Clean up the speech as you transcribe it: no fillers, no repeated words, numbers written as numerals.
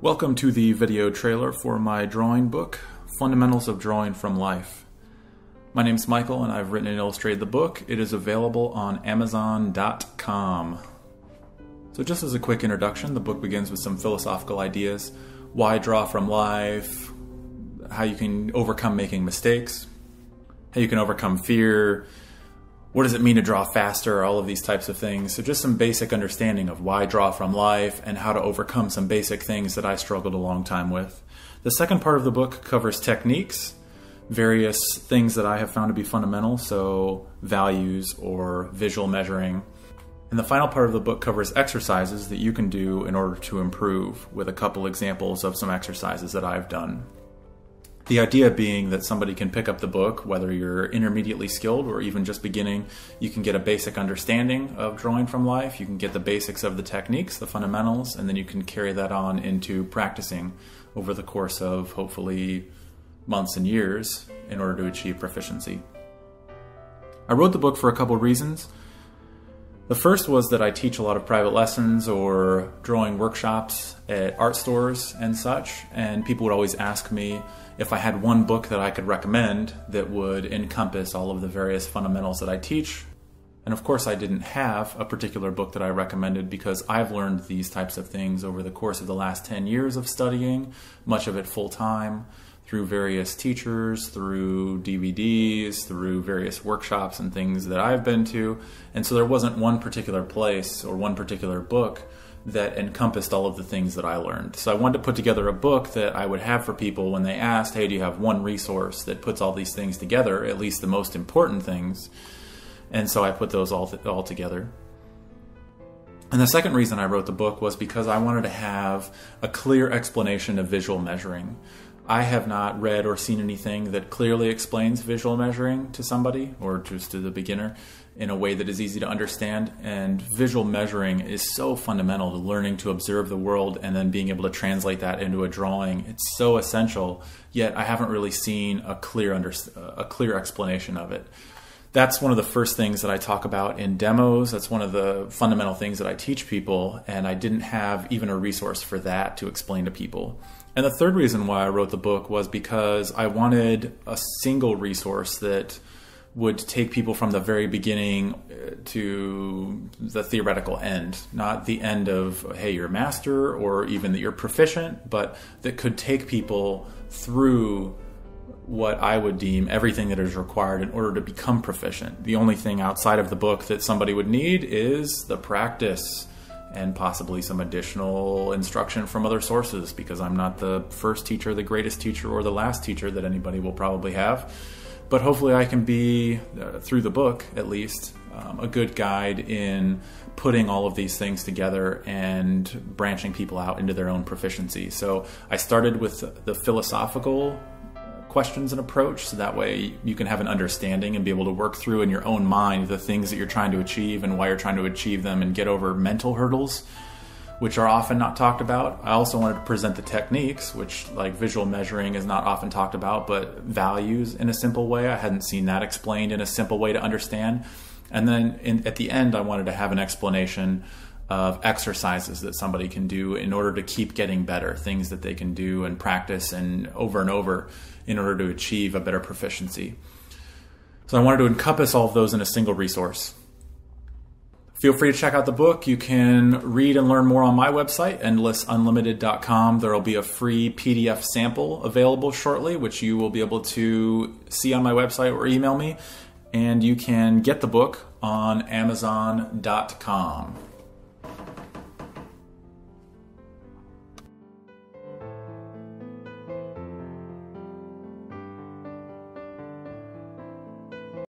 Welcome to the video trailer for my drawing book, Fundamentals of Drawing from Life. My name's Michael and I've written and illustrated the book. It is available on Amazon.com. So just as a quick introduction, the book begins with some philosophical ideas. Why draw from life, how you can overcome making mistakes, how you can overcome fear, what does it mean to draw faster, all of these types of things. So just some basic understanding of why draw from life and how to overcome some basic things that I struggled a long time with. The second part of the book covers techniques, various things that I have found to be fundamental, so values or visual measuring. And the final part of the book covers exercises that you can do in order to improve, with a couple examples of some exercises that I've done. The idea being that somebody can pick up the book, whether you're intermediately skilled or even just beginning. You can get a basic understanding of drawing from life, you can get the basics of the techniques, the fundamentals, and then you can carry that on into practicing over the course of hopefully months and years in order to achieve proficiency. I wrote the book for a couple reasons. The first was that I teach a lot of private lessons or drawing workshops at art stores and such, and people would always ask me if I had one book that I could recommend that would encompass all of the various fundamentals that I teach. And of course I didn't have a particular book that I recommended because I've learned these types of things over the course of the last 10 years of studying, much of it full-time, through various teachers, through DVDs, through various workshops and things that I've been to. And so there wasn't one particular place or one particular book that encompassed all of the things that I learned. So I wanted to put together a book that I would have for people when they asked, hey, do you have one resource that puts all these things together, at least the most important things? And so I put those all together. And the second reason I wrote the book was because I wanted to have a clear explanation of visual measuring. I have not read or seen anything that clearly explains visual measuring to somebody or just to the beginner in a way that is easy to understand. And visual measuring is so fundamental to learning to observe the world and then being able to translate that into a drawing. It's so essential, yet I haven't really seen a clear explanation of it. That's one of the first things that I talk about in demos. That's one of the fundamental things that I teach people, and I didn't have even a resource for that to explain to people. And the third reason why I wrote the book was because I wanted a single resource that would take people from the very beginning to the theoretical end. Not the end of, hey, you're a master or even that you're proficient, but that could take people through what I would deem everything that is required in order to become proficient. The only thing outside of the book that somebody would need is the practice and possibly some additional instruction from other sources, because I'm not the first teacher, the greatest teacher, or the last teacher that anybody will probably have. But hopefully I can be, through the book at least, a good guide in putting all of these things together and branching people out into their own proficiency. So I started with the philosophical questions and approach, so that way you can have an understanding and be able to work through in your own mind the things that you're trying to achieve and why you're trying to achieve them and get over mental hurdles, which are often not talked about. I also wanted to present the techniques, which, like visual measuring, is not often talked about, but values in a simple way. I hadn't seen that explained in a simple way to understand. And then at the end, I wanted to have an explanation of exercises that somebody can do in order to keep getting better, things that they can do and practice and over in order to achieve a better proficiency. So I wanted to encompass all of those in a single resource. Feel free to check out the book. You can read and learn more on my website, endlessunlimited.com. There will be a free PDF sample available shortly, which you will be able to see on my website or email me. And you can get the book on Amazon.com.